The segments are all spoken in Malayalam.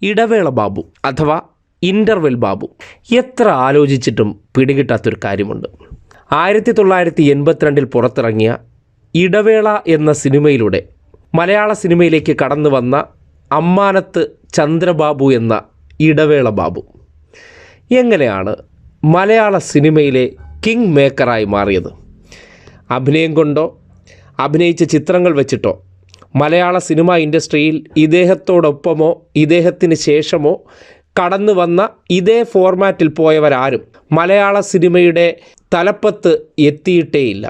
ഇടവേള ബാബു അഥവാ ഇൻ്റർവെൽ ബാബു. എത്ര ആലോചിച്ചിട്ടും പിടികിട്ടാത്തൊരു കാര്യമുണ്ട്. 1982 പുറത്തിറങ്ങിയ ഇടവേള എന്ന സിനിമയിലൂടെ മലയാള സിനിമയിലേക്ക് കടന്നു വന്ന അമ്മാനത്ത് ചന്ദ്രബാബു എന്ന ഇടവേള ബാബു എങ്ങനെയാണ് മലയാള സിനിമയിലെ കിങ് മേക്കറായി മാറിയത്? അഭിനയം കൊണ്ടോ അഭിനയിച്ച ചിത്രങ്ങൾ വെച്ചിട്ടോ മലയാള സിനിമ ഇൻഡസ്ട്രിയിൽ ഇദ്ദേഹത്തോടൊപ്പമോ ഇദ്ദേഹത്തിന് ശേഷമോ കടന്നു വന്ന ഇതേ ഫോർമാറ്റിൽ പോയവരാരും മലയാള സിനിമയുടെ തലപ്പത്ത് എത്തിയിട്ടേയില്ല.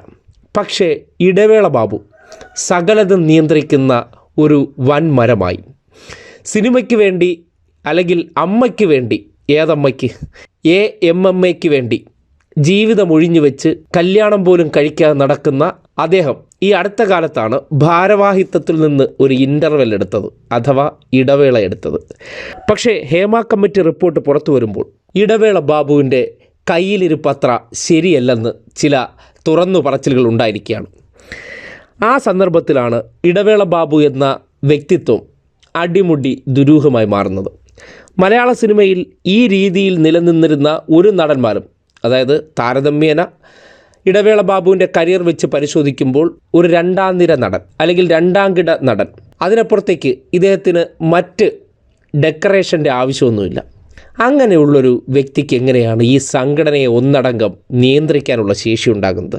പക്ഷേ ഇടവേള ബാബു സകലതും നിയന്ത്രിക്കുന്ന ഒരു വൻമരമായി. സിനിമയ്ക്ക് വേണ്ടി അല്ലെങ്കിൽ അമ്മയ്ക്ക് വേണ്ടി, ഏതമ്മയ്ക്ക്, AMMയ്ക്ക് വേണ്ടി ജീവിതം ഒഴിഞ്ഞു വെച്ച് കല്യാണം പോലും കഴിക്കാതെ നടക്കുന്ന അദ്ദേഹം ഈ അടുത്ത കാലത്താണ് ഭാരവാഹിത്വത്തിൽ നിന്ന് ഒരു ഇൻ്റർവെൽ എടുത്തത് അഥവാ ഇടവേള എടുത്തത്. പക്ഷേ ഹേമ കമ്മിറ്റി റിപ്പോർട്ട് പുറത്തു വരുമ്പോൾ ഇടവേള ബാബുവിൻ്റെ കയ്യിലിരുപ്പത്ര ശരിയല്ലെന്ന് ചില തുറന്നു പറച്ചിലുകൾ ഉണ്ടായിരിക്കുകയാണ്. ആ സന്ദർഭത്തിലാണ് ഇടവേള ബാബു എന്ന വ്യക്തിത്വം അടിമുടി ദുരൂഹമായി മാറുന്നത്. മലയാള സിനിമയിൽ ഈ രീതിയിൽ നിലനിന്നിരുന്ന ഒരു നടന്മാരും, അതായത് താരതമ്യേന ഇടവേള ബാബുവിൻ്റെ കരിയർ വെച്ച് പരിശോധിക്കുമ്പോൾ ഒരു രണ്ടാം നിര നടൻ അല്ലെങ്കിൽ രണ്ടാം കിട നടൻ, അതിനപ്പുറത്തേക്ക് ഇദ്ദേഹത്തിന് മറ്റ് ഡെക്കറേഷൻ്റെ ആവശ്യമൊന്നുമില്ല. അങ്ങനെയുള്ളൊരു വ്യക്തിക്ക് എങ്ങനെയാണ് ഈ സംഘടനയെ ഒന്നടങ്കം നിയന്ത്രിക്കാനുള്ള ശേഷി ഉണ്ടാകുന്നത്?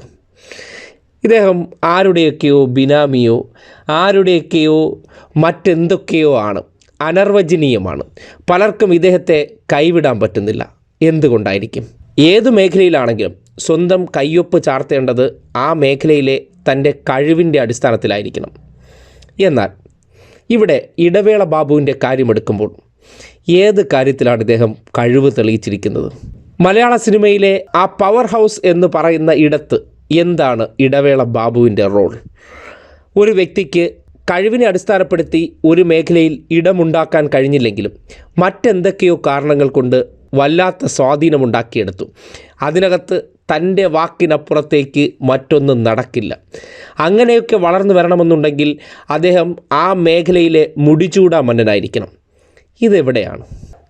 ഇദ്ദേഹം ആരുടെയൊക്കെയോ ബിനാമിയോ ആരുടെയൊക്കെയോ മറ്റെന്തൊക്കെയോ ആണ്, അനർവചനീയമാണ്. പലർക്കും ഇദ്ദേഹത്തെ കൈവിടാൻ പറ്റുന്നില്ല. എന്തുകൊണ്ടായിരിക്കും? ഏത് മേഖലയിലാണെങ്കിലും സ്വന്തം കയ്യൊപ്പ് ചാർത്തേണ്ടത് ആ മേഖലയിലെ തൻ്റെ കഴിവിൻ്റെ അടിസ്ഥാനത്തിലായിരിക്കണം. എന്നാൽ ഇവിടെ ഇടവേള ബാബുവിൻ്റെ കാര്യമെടുക്കുമ്പോൾ ഏത് കാര്യത്തിലാണ് ഇദ്ദേഹം കഴിവ് തെളിയിച്ചിരിക്കുന്നത്? മലയാള സിനിമയിലെ ആ പവർ ഹൗസ് എന്ന് പറയുന്ന ഇടത്ത് എന്താണ് ഇടവേള ബാബുവിൻ്റെ റോൾ? ഒരു വ്യക്തിക്ക് കഴിവിനെ അടിസ്ഥാനപ്പെടുത്തി ഒരു മേഖലയിൽ ഇടമുണ്ടാക്കാൻ കഴിഞ്ഞില്ലെങ്കിലും മറ്റെന്തൊക്കെയോ കാരണങ്ങൾ കൊണ്ട് വല്ലാത്ത സ്വാധീനമുണ്ടാക്കിയെടുത്തു. അതിനകത്ത് തൻ്റെ വാക്കിനപ്പുറത്തേക്ക് മറ്റൊന്നും നടക്കില്ല. അങ്ങനെയൊക്കെ വളർന്നു വരണമെന്നുണ്ടെങ്കിൽ അദ്ദേഹം ആ മേഖലയിലെ മുടിചൂടാ മന്നനായിരിക്കണം. ഇതെവിടെയാണ്?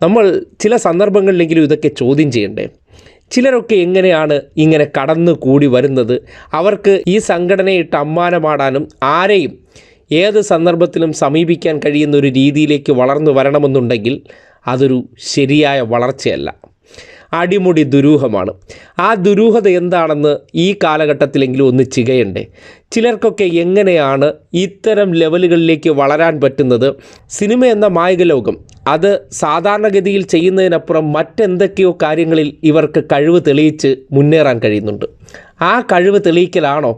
നമ്മൾ ചില സന്ദർഭങ്ങളിലെങ്കിലും ഇതൊക്കെ ചോദ്യം ചെയ്യണ്ടേ? ചിലരൊക്കെ എങ്ങനെയാണ് ഇങ്ങനെ കടന്നു കൂടി വരുന്നത്? അവർക്ക് ഈ സംഘടനയിട്ട് അമ്മാനമാടാനും ആരെയും ഏത് സന്ദർഭത്തിലും സമീപിക്കാൻ കഴിയുന്ന ഒരു രീതിയിലേക്ക് വളർന്നു വരണമെന്നുണ്ടെങ്കിൽ അതൊരു ശരിയായ വളർച്ചയല്ല, അടിമുടി ദുരൂഹമാണ്. ആ ദുരൂഹത എന്താണെന്ന് ഈ കാലഘട്ടത്തിലെങ്കിലും ഒന്ന് ചികയണ്ടേ? ചിലർക്കൊക്കെ എങ്ങനെയാണ് ഇത്തരം ലെവലുകളിലേക്ക് വളരാൻ പറ്റുന്നത്? സിനിമ എന്ന മായിക ലോകം അത് സാധാരണഗതിയിൽ ചെയ്യുന്നതിനപ്പുറം മറ്റെന്തൊക്കെയോ കാര്യങ്ങളിൽ ഇവർക്ക് കഴിവ് തെളിയിച്ച് മുന്നേറാൻ കഴിയുന്നുണ്ട്. ആ കഴിവ് തെളിയിക്കലാണോ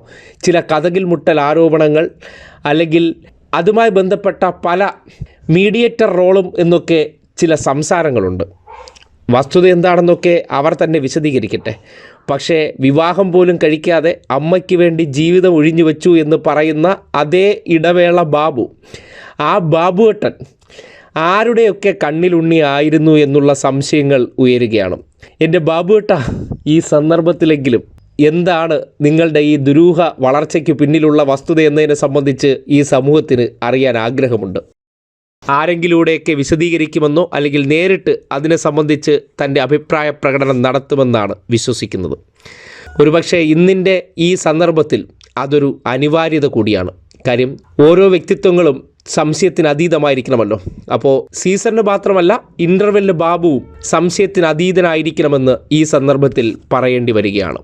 ചില കതകിൽ മുട്ടൽ ആരോപണങ്ങൾ അല്ലെങ്കിൽ അതുമായി ബന്ധപ്പെട്ട പല മീഡിയേറ്റർ റോളും എന്നൊക്കെ ചില സംസാരങ്ങളുണ്ട്. വസ്തുത എന്താണെന്നൊക്കെ അവർ തന്നെ വിശദീകരിക്കട്ടെ. പക്ഷേ വിവാഹം പോലും കഴിക്കാതെ അമ്മയ്ക്ക് വേണ്ടി ജീവിതം ഒഴിഞ്ഞു വെച്ചു എന്ന് പറയുന്ന അതേ ഇടവേള ബാബു, ആ ബാബുവേട്ടൻ ആരുടെയൊക്കെ കണ്ണിലുണ്ണി ആയിരുന്നു എന്നുള്ള സംശയങ്ങൾ ഉയരുകയാണ്. എൻ്റെ ബാബുവേട്ട, ഈ സന്ദർഭത്തിലെങ്കിലും എന്താണ് നിങ്ങളുടെ ഈ ദുരൂഹ വളർച്ചയ്ക്ക് പിന്നിലുള്ള വസ്തുത എന്നതിനെ സംബന്ധിച്ച് ഈ സമൂഹത്തിന് അറിയാൻ ആഗ്രഹമുണ്ട്. ആരെങ്കിലൂടെയൊക്കെ വിശദീകരിക്കുമെന്നോ അല്ലെങ്കിൽ നേരിട്ട് അതിനെ സംബന്ധിച്ച് തൻ്റെ അഭിപ്രായ പ്രകടനം നടത്തുമെന്നാണ് വിശ്വസിക്കുന്നത്. ഒരുപക്ഷെ ഇന്നിൻ്റെ ഈ സന്ദർഭത്തിൽ അതൊരു അനിവാര്യത കൂടിയാണ്. കാര്യം ഓരോ വ്യക്തിത്വങ്ങളും സംശയത്തിന് അതീതമായിരിക്കണമല്ലോ. അപ്പോൾ സീസണിന് മാത്രമല്ല ഇൻ്റർവെല്ലിന് ബാബുവും സംശയത്തിന് അതീതനായിരിക്കണമെന്ന് ഈ സന്ദർഭത്തിൽ പറയേണ്ടി വരികയാണ്.